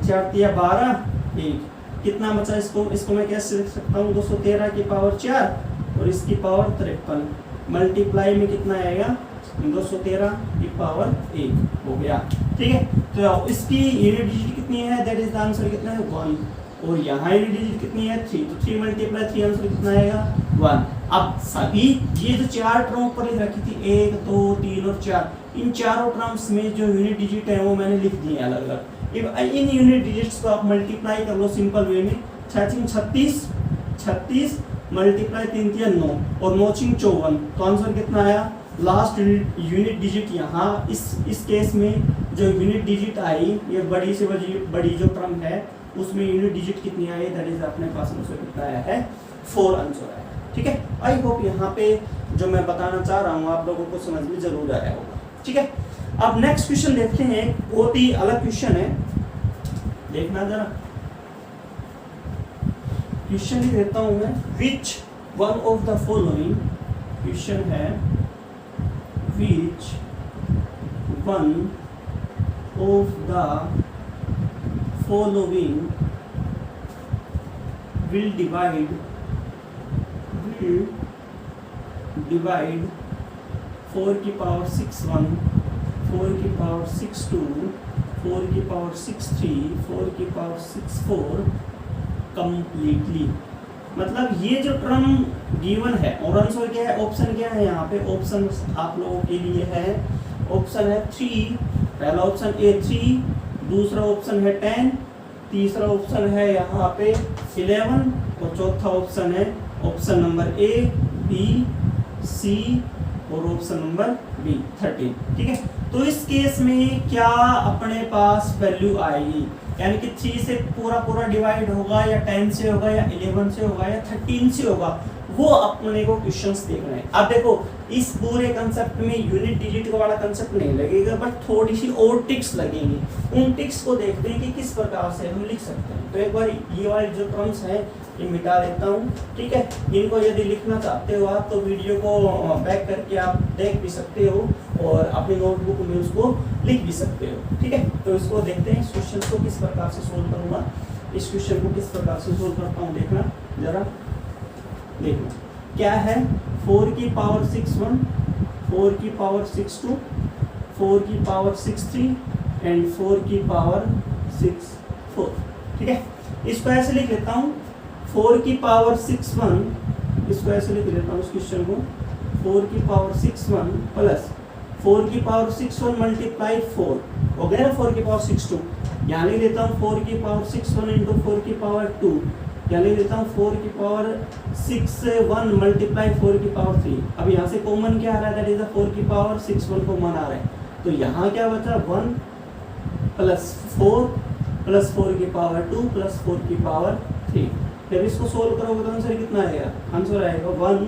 4 3 12 1 कितना बचा, इसको मैं कैसे लिख सकता हूँ, 213 की पावर 4 और इसकी पावर 53 मल्टीप्लाई में कितना आएगा 213 की पावर 1 हो गया। ठीक है, तो इसकी यूनिट डिजिट कितनी है, दैट इज द आंसर कितना है 1 और यहाँ यूनिट डिजिट कितनी है 3। तो 3 मल्टीप्लाई 3 आंसर कितना आएगा 1। अब सभी ये जो 4 टर्म पर लिख रखी थी 1 2 3 और 4, इन चारों टर्म्स में जो यूनिट डिजिट है वो मैंने लिख दिए अलग अलग। इन यूनिट डिजिट्स को आप मल्टीप्लाई कर लो सिंपल वे में, 36 मल्टीप्लाई 3 3 9 और 9 54, तो आंसर कितना आया, लास्ट यूनिट डिजिट यहाँ इस केस में जो यूनिट डिजिट आई ये बड़ी से बड़ी जो टर्म है उसमें यूनिट डिजिट कितनी आई, दैट इज अपने पास आंसर कितना आया है 4 आंसर आया। ठीक है, आई होप यहाँ पे जो मैं बताना चाह रहा हूँ आप लोगों को समझ में जरूर आया होगा। ठीक है, अब नेक्स्ट क्वेश्चन देखते हैं, बहुत ही अलग क्वेश्चन है, देखना जरा। क्वेश्चन लिख देता हूँ मैं, which one of the following, question है which one of the following will divide 4 की पावर 61 4 की पावर 62 4 की पावर 63 4 की पावर 64 कंप्लीटली। मतलब ये जो टर्म गिवन है और आंसर क्या है, ऑप्शन क्या है, यहाँ पे ऑप्शन आप लोगों के लिए है, ऑप्शन है 3, पहला ऑप्शन ए 3, दूसरा ऑप्शन है 10, तीसरा ऑप्शन है यहाँ पे 11 और चौथा ऑप्शन है option number A B C और ऑप्शन नंबर बी 13। ठीक है, तो इस केस में क्या अपने पास वैल्यू आएगी, यानी कि 3 से पूरा डिवाइड होगा या 10 से होगा या 11 से होगा या 13 से होगा, वो अपने को क्वेश्चंस देखना है। अब देखो इस पूरे कंसेप्ट में यूनिट डिजिट वाला कंसेप्ट नहीं लगेगा, बट थोड़ी सी और टिक्स लगेंगी। उन टिक्स को देखते हैं कि किस प्रकार से हम लिख सकते हैं। तो एक बार ये वाली जो टर्म्स हैं ये मिटा देता हूँ। ठीक है, इनको यदि लिखना चाहते हो आप तो वीडियो को बैक करके आप देख भी सकते हो और अपनी नोटबुक में उसको लिख भी सकते हो। ठीक है, तो इसको देखते हैं इस क्वेश्चन को किस प्रकार से सोल्व करूँगा। इस क्वेश्चन को किस प्रकार से सोल्व करता हूँ देखना जरा, देखना क्या है 4 की पावर 6 1, 4 की पावर 6 2, 4 की पावर 6 3 एंड 4 की पावर 6 4। ठीक है, इसको ऐसे लिख लेता हूँ 4 की पावर 6 1, इसको ऐसे लिख लेता हूँ इस क्वेश्चन को 4 की पावर 6 1 प्लस 4 की पावर 6 1 मल्टीप्लाई 4 हो गया ना 4 की पावर 6 2। यहाँ लिख लेता हूँ 4 की पावर 6 1 इंटू 4 की पावर 2, यहाँ लिख लेता हूँ 4 की पावर 6 1 मल्टीप्लाई 4 की पावर 3। अब यहाँ से कॉमन क्या आ रहा है, दैट इज द 4 की पावर 6 1 कॉमन आ रहा है, तो यहाँ क्या बचा 1 प्लस 4 प्लस 4 की पावर 2 प्लस 4 की पावर 3। जब इसको सोल्व करोगे तो आंसर कितना आएगा, आंसर आएगा 1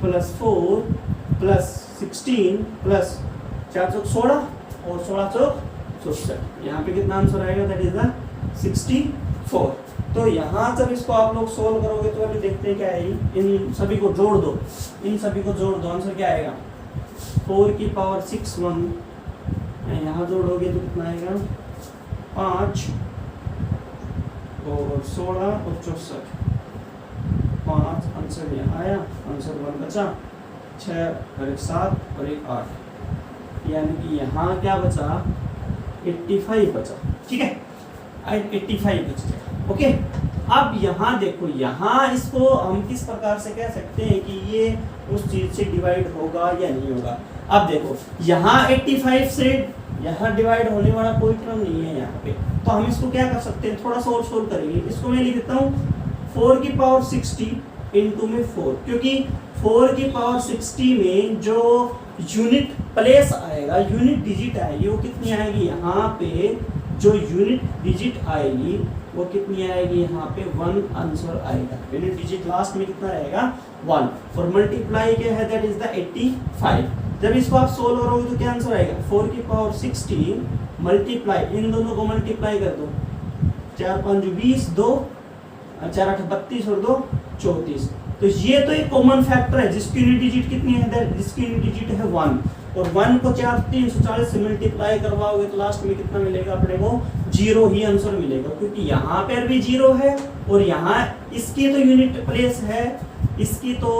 प्लस 4 प्लस 16 प्लस 4 चौक 16 और 16 चौक 64। यहाँ पे कितना आंसर आएगा, दैट इज द 64। तो यहाँ जब इसको आप लोग सोल्व करोगे तो अभी देखते हैं क्या है, इन सभी को जोड़ दो, इन सभी को जोड़ दो, आंसर क्या आएगा 4 की पावर 6 1, यहाँ जोड़ोगे तो कितना आएगा 5 और 16 और 64, 5 आंसर यहाँ आया, आंसर 1 बचा, 6 और 1 7 और 1 8, यानी कि यहाँ क्या बचा 85 बचा। ठीक है, 85 बच गया। ओके, अब यहाँ देखो, यहाँ इसको हम किस प्रकार से कह सकते हैं कि ये उस चीज से डिवाइड होगा या नहीं होगा। अब देखो यहाँ 85 से यहाँ डिवाइड होने वाला कोई टर्म नहीं है यहाँ पे, तो हम इसको क्या कर सकते हैं, थोड़ा सा और सोल्व करेंगे। इसको मैं लिख देता हूँ 4 की पावर 60 इंटू में 4, क्योंकि 4 की पावर 60 में जो यूनिट प्लेस आएगा, यूनिट डिजिट आएगी, वो कितनी आएगी, यहाँ पे जो यूनिट डिजिट आएगी वो कितनी आएगी, यहाँ पे 1 आंसर आएगा। यूनिट डिजिट लास्ट में कितना रहेगा 1, और मल्टीप्लाई क्या है, दैट इज द 85। जब इसको आप सोल्व करोगे तो क्या आंसर आएगा 4 की पावर 60 मल्टीप्लाई, इन दोनों को मल्टीप्लाई कर दो, 4 5 20, 2 4 8 32 और 2 34। तो ये तो एक कॉमन फैक्टर है जिसकी यूनिट डिजिट कितनी है, जिसकी यूनिट डिजिट है 1, और 1 को 4 340 से मल्टीप्लाई करवाओगे तो लास्ट में कितना मिलेगा अपने को, 0 ही आंसर मिलेगा, क्योंकि यहाँ पर भी 0 है और यहाँ इसकी तो यूनिट प्लेस है, इसकी तो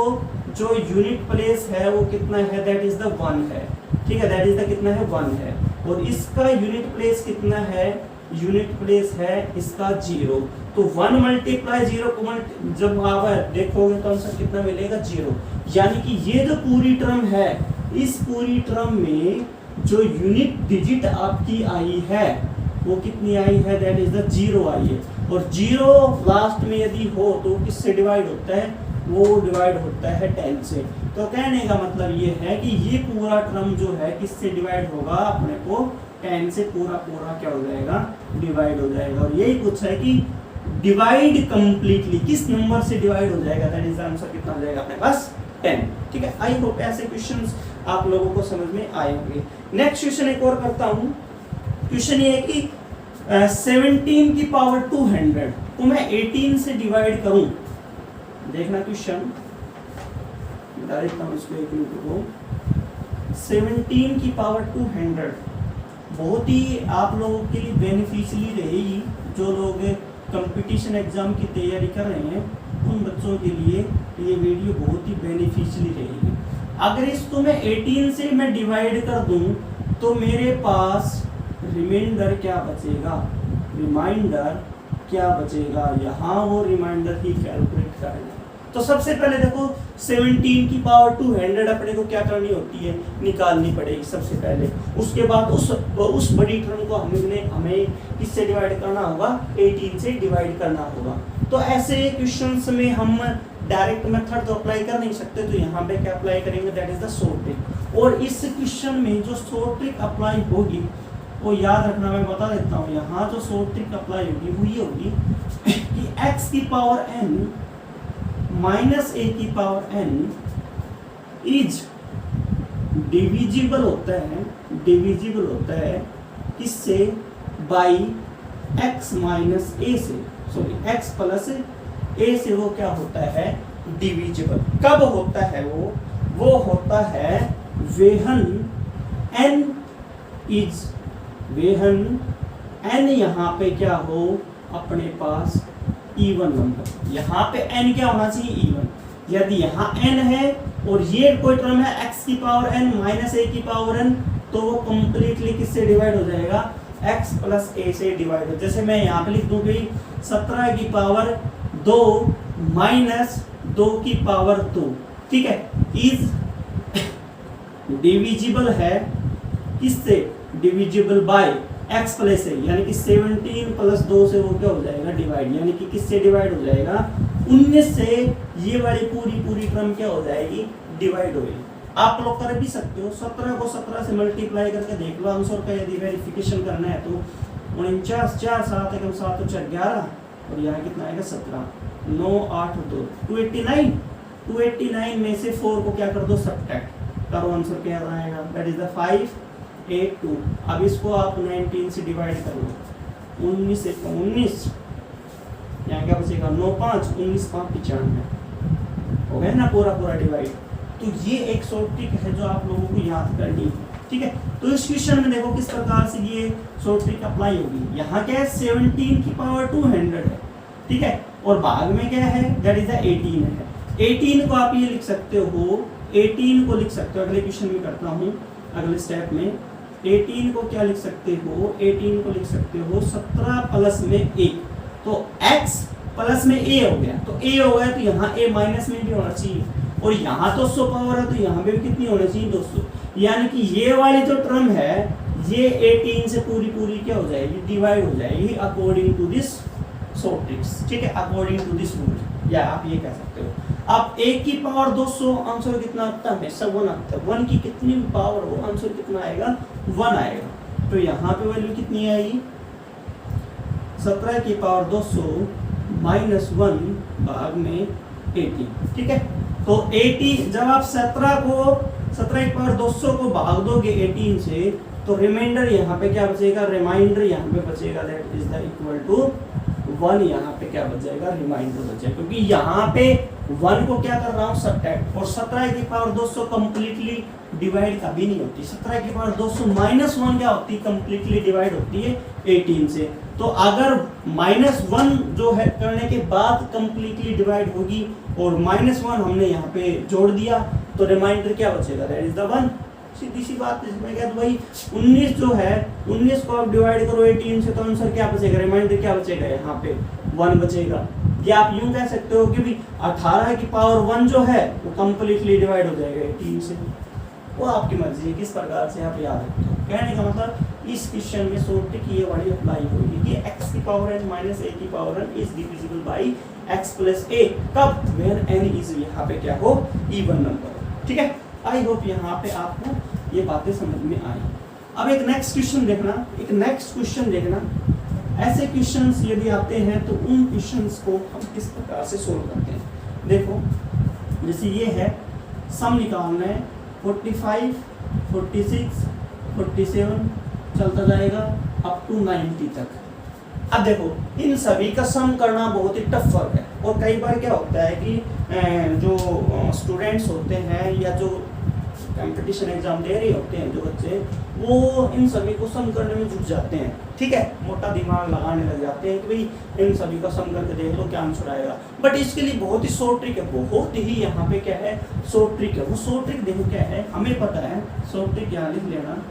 जो यूनिट प्लेस है वो कितना है, दैट इज द 1 है। ठीक है, दैट इज द कितना है 1 है, और इसका यूनिट प्लेस कितना है, यूनिट प्लेस है इसका 0, तो 1 मल्टीप्लाई 0 को जब आप देखोगे तो आंसर कितना मिलेगा 0। यानी कि ये जो पूरी टर्म है, इस पूरी टर्म में जो यूनिट डिजिट आपकी आई है वो कितनी आई है, दैट इज द 0 आई है, और 0 लास्ट में यदि हो तो किससे डिवाइड होता है, वो डिवाइड होता है 10 से। तो कहने का मतलब ये है कि ये पूरा टर्म जो है किससे डिवाइड होगा, अपने को 10 से पूरा क्या हो जाएगा, डिवाइड हो जाएगा। और यही पूछा है कि डिवाइड कंप्लीटली किस नंबर से डिवाइड हो जाएगा, दैट इज आंसर कितना हो जाएगा अपने पास 10। ठीक है, आई होप ऐसे क्वेश्चंस आप लोगों को समझ में आए होंगे। नेक्स्ट क्वेश्चन एक और करता हूँ। क्वेश्चन ये है कि 17 की पावर 200 को मैं 18 से डिवाइड करूं। देखना क्वेश्चन, बता देता हूँ इसको एक मिनट को। 17 की पावर 200 बहुत ही आप लोगों के लिए बेनिफिशियली रहेगी। जो लोग कंपटीशन एग्जाम की तैयारी कर रहे हैं उन बच्चों के लिए ये वीडियो बहुत ही बेनिफिशियली रहेगी। अगर इसको मैं 18 से मैं डिवाइड कर दूं तो मेरे पास रिमाइंडर क्या बचेगा, रिमाइंडर क्या बचेगा, यहाँ वो रिमाइंडर ही कैलकुलेट करेंगे। तो सबसे पहले देखो 17 की पावर 200 अपने को क्या करनी होती है, निकालनी पड़ेगी सबसे पहले। उसके बाद उस बड़ी टर्म को हमें किससे डिवाइड करना होगा, 18 से डिवाइड करना होगा। तो ऐसे क्वेश्चंस में हम डायरेक्ट मेथड तो अप्लाई कर नहीं सकते, तो यहाँ पे क्या अप्लाई करेंगे, that is the short trick. और इस क्वेश्चन में जो शॉर्ट ट्रिक अप्लाई होगी वो याद रखना, मैं बता देता हूँ। यहाँ जो शॉर्ट ट्रिक अप्लाई होगी वो ये होगी कि x की पावर n माइनस a की पावर n इज डिविजिबल होता है किससे, बाई x माइनस a से, सॉरी x प्लस a से वो क्या होता है, डिविजिबल। कब होता है वो होता है वेहन n इज वेहन n यहाँ पे क्या हो अपने पास इवन नंबर, यहाँ पे n क्या होना चाहिए इवन। यदि यहाँ n है और ये कोई टर्म है x की पावर n माइनस a की पावर n, तो वो कंप्लीटली किससे डिवाइड हो जाएगा x प्लस a से डिवाइड हो। जैसे मैं यहाँ पे लिख दूँ कि 17 की पावर 2 माइनस 2 की पावर 2, ठीक है, इज डिविजिबल है किससे, divisible by x plus a, यानी कि 17 प्लस 2 से वो क्या हो जाएगा डिवाइड, यानी कि किससे डिवाइड हो जाएगा 19 से ये वाली पूरी टर्म क्या हो जाएगी डिवाइड होगी। आप लोग कर भी सकते हो, 17 को 17 से मल्टीप्लाई करके देख लो आंसर का, यदि वेरिफिकेशन करना है तो 49 4 7 एकम 7 तो 4 11 और यहाँ कितना आएगा 17 9 8 2 289, 289 में से 4 को क्या कर दो सब्ट्रैक्ट करो, आंसर क्या आएगा दैट इज द 582। अब इसको आप 19 से डिवाइड कर लो, 19 से 19 यहाँ क्या बचेगा 9 5 19 5 95 हो गया ना पूरा डिवाइड। तो ये एक शॉर्ट ट्रिक है जो आप लोगों को याद करनी है, ठीक है। तो इस क्वेश्चन में देखो किस प्रकार से ये शॉर्ट ट्रिक अप्लाई होगी। यहाँ क्या है 17 की पावर 200 है, ठीक है, और भाग में क्या है दैट इज द 18 है। 18 को आप ये लिख सकते हो, 18 को लिख सकते हो, अगले क्वेश्चन में करता हूँ अगले स्टेप में। 18 को क्या लिख सकते हो, 18 को लिख सकते हो 17 प्लस में a, तो x प्लस में a हो गया, तो a हो गया तो यहाँ a माइनस में भी होना चाहिए, और यहाँ तो 100 पावर है तो यहाँ पे भी कितनी होनी चाहिए 200, यानी कि ये वाली जो टर्म है ये 18 से पूरी क्या हो जाएगी डिवाइड हो जाएगी according to this short tricks, ठीक है, अकॉर्डिंग टू दिस रूल, या आप ये कह सकते हो। अब 1 की पावर 200 आंसर कितना आता है हमेशा 1 आता है, 1 की कितनी भी पावर हो आंसर कितना आएगा 1 आएगा। तो यहाँ पे वैल्यू कितनी आएगी 17 की पावर 200 माइनस 1 भाग में 80, ठीक है। तो 80 जब आप 17 की पावर 200 को भाग दोगे 18 से, तो रिमाइंडर यहाँ पे क्या बचेगा, रिमाइंडर यहाँ पे बचेगा that is the equal to 1, यहाँ पे क्या बच जाएगा रिमाइंडर बचेगा, क्योंकि यहाँ पे 1 को क्या कर रहा हूँ सब्ट्रैक्ट, और 17 की पावर 200 कंप्लीटली डिवाइड कभी नहीं होती, 17 की पावर 200 माइनस 1 क्या होती है कंप्लीटली डिवाइड होती है 18 से। तो अगर -1 जो है करने के बाद कंप्लीटली डिवाइड होगी और -1 हमने यहाँ पे जोड़ दिया, तो रिमाइंडर क्या बचेगा दैट इज द 1। सीधी सी बात है, इसमें क्या तो भाई 19 जो है 19 को आप डिवाइड करो 18 से, तो आंसर क्या बचेगा, रिमाइंडर क्या बचेगा यहाँ पे 1 बचेगा। या आप यूं कह सकते हो कि भी 18 की पावर 1 जो है वो कंप्लीटली डिवाइड हो जाएगा 18 से, वो आपकी मर्जी है किस प्रकार से आप याद रखते हो। कहने का मतलब इस क्वेश्चन में शॉर्ट ट्रिक ये वाली अप्लाई होगी कि x की पावर n माइनस a की power n is divisible by x plus a, कब वेयर n इज यहाँ पे क्या हो इवन नंबर, ठीक है। आई होप यहाँ पे आपको ये बातें समझ में आई। अब एक नेक्स्ट क्वेश्चन देखना, ऐसे क्वेश्चंस यदि आते हैं तो उन क्वेश्चंस को हम किस प्रकार से सोल्व करते हैं। देखो जैसे ये है सम निकालना है 45 46 47 चलता जाएगा अप टू 90 तक। अब देखो इन सभी का सम करना बहुत ही टफ वर्क है, और कई बार क्या होता है कि जो स्टूडेंट्स होते हैं या जो कंपटीशन एग्जाम दे रहे होते हैं जो बच्चे, वो इन सभी को सम करने में जुट जाते हैं, ठीक है, मोटा दिमाग लगाने लग जाते हैं कि भाई इन सभी का सम करके देख लो क्या आंसर आएगा। बट इसके लिए बहुत ही शॉर्ट ट्रिक है, बहुत ही यहाँ पे क्या है शॉर्ट ट्रिक है। वो शॉर्ट ट्रिक देखो क्या है, हमें पता है शॉर्ट ट्रिक यहाँ लिख लेना।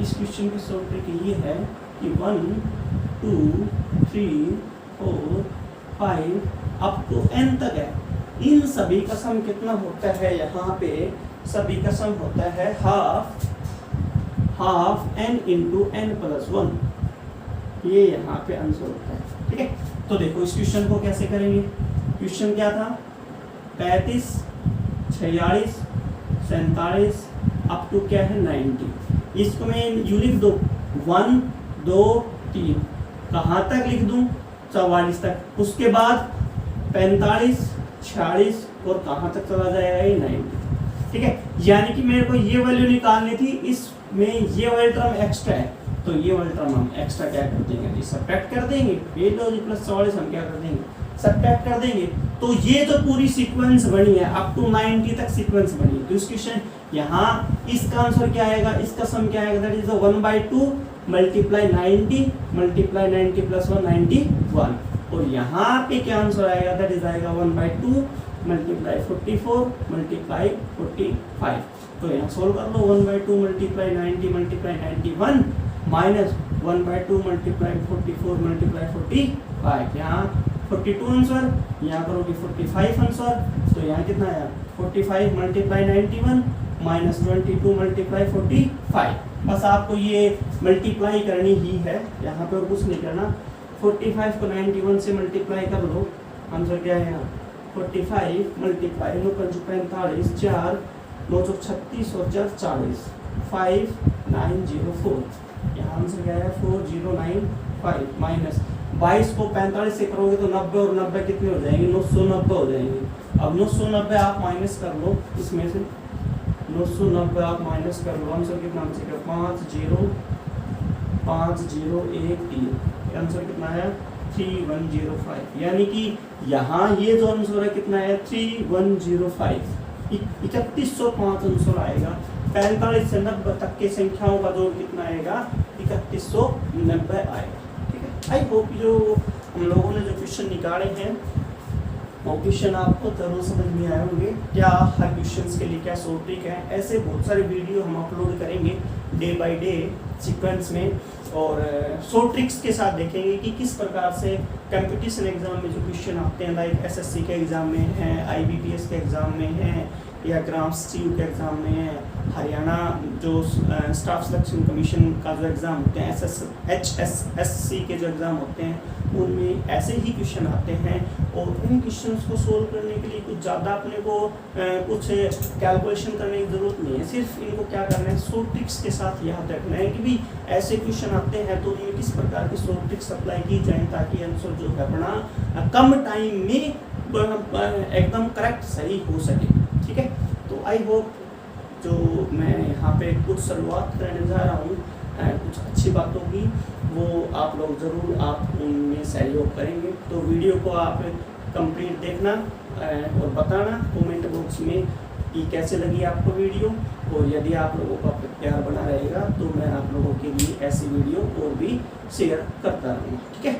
इस क्वेश्चन की शॉर्ट ट्रिक ये है कि 1 2 3 4 5 अप टू n तक है, इन सभी का सम कितना होता है, यहाँ पे सभी का सम होता है half n into n plus 1, ये यहाँ पे आंसर होता है, ठीक है। तो देखो इस क्वेश्चन को कैसे करेंगे। क्वेश्चन क्या था 35 46 47 अप टू क्या है 90। इसको मैं यू लिख दो 1 2 3, कहाँ तक लिख दूं 44 तक, उसके बाद 45 46 और कहाँ तक चला जाएगा ये 90, ठीक है। यानी कि मेरे को ये वैल्यू निकालनी थी, इसमें ये वाली टर्म एक्स्ट्रा है, तो ये वाला टर्म हम एक्स्ट्रा क्या कर देंगे जी, सब्ट्रैक्ट कर देंगे। ये लो जी प्लस 44 हम क्या कर देंगे, सब्ट्रैक्ट कर देंगे। तो ये जो पूरी सीक्वेंस बनी है अप टू 90 तक सीक्वेंस बनी है। तो इस क्वेश्चन यहाँ इसका आंसर क्या आएगा, इसका सम क्या आएगा, that is 1/2 multiply 90 multiply 90 plus 1 91। और यहाँ पे क्या आंसर आएगा, दैट इज आएगा 1/2 मल्टीप्लाई 44 मल्टीप्लाई 45। तो यहाँ सोल्व कर लो, 1/2 multiply 90 multiply 91 minus 1/2 multiply 44 multiply 45। यहाँ 42 आंसर, यहाँ करोगे 45 आंसर। तो यहाँ कितना आया, 45 मल्टीप्लाई 91 माइनस 22 मल्टीप्लाई 45। बस आपको ये मल्टीप्लाई करनी ही है, यहाँ पे और कुछ नहीं करना। 45 को 91 से मल्टीप्लाई कर लो, आंसर क्या है यहाँ 45 मल्टीप्लाई 9 5 45 4 9 36 और 4 40 5904। यहाँ आंसर क्या है 4095 माइनस 22 को 45 से करोगे तो 90 और 90 कितने हो जाएंगे, 990 हो जाएंगे। अब 990 आप माइनस कर लो, इसमें से 990 आप माइनस कर लो, आंसर कितना बचेगा 5013। आंसर कितना है 3105। यानी कि यहाँ ये जो आंसर है कितना है 3105, 3105 आंसर आएगा। 45 से 90 तक के संख्याओं का जोड़ कितना आएगा 3190 आएगा। ठीक है, आई होप जो हम लोगों ने जो क्वेश्चन निकाले हैं वो क्वेश्चन आपको जरूर समझ में आए होंगे। क्या हर क्वेश्चन के लिए क्या शॉर्ट ट्रिक है, ऐसे बहुत सारे वीडियो हम अपलोड करेंगे डे बाय डे सीक्वेंस में, और शॉर्ट ट्रिक्स के साथ देखेंगे कि किस प्रकार से कंपटीशन एग्जाम में जो क्वेश्चन आते हैं, लाइक एसएससी के एग्जाम में हैं, आईबीपीएस के एग्जाम में हैं, या ग्राम सीयू के एग्जाम में है, हरियाणा जो स्टाफ सिलेक्शन कमीशन का जो एग्ज़ाम होते हैं, HSSC के जो एग्ज़ाम होते हैं, उनमें ऐसे ही क्वेश्चन आते हैं। और उन क्वेश्चंस को सोल्व करने के लिए कुछ ज़्यादा अपने को कुछ कैलकुलेशन करने की ज़रूरत नहीं है, सिर्फ इनको क्या करना है शॉर्ट ट्रिक्स के साथ याद रखना है कि भी ऐसे क्वेश्चन आते हैं तो उनमें किस प्रकार की शॉर्ट ट्रिक्स अप्लाई की जाए ताकि आंसर जो है अपना कम टाइम में एकदम करेक्ट सही हो सके। ठीक है, तो आई होप जो मैं यहाँ पे कुछ शुरुआत करने जा रहा हूँ कुछ अच्छी बातों की, वो आप लोग ज़रूर आप उनमें सहयोग करेंगे। तो वीडियो को आप कंप्लीट देखना और बताना कमेंट बॉक्स में कि कैसे लगी आपको वीडियो, और यदि आप लोगों का प्यार बना रहेगा तो मैं आप लोगों के लिए ऐसी वीडियो और भी शेयर करता रहूँगा। ठीक है।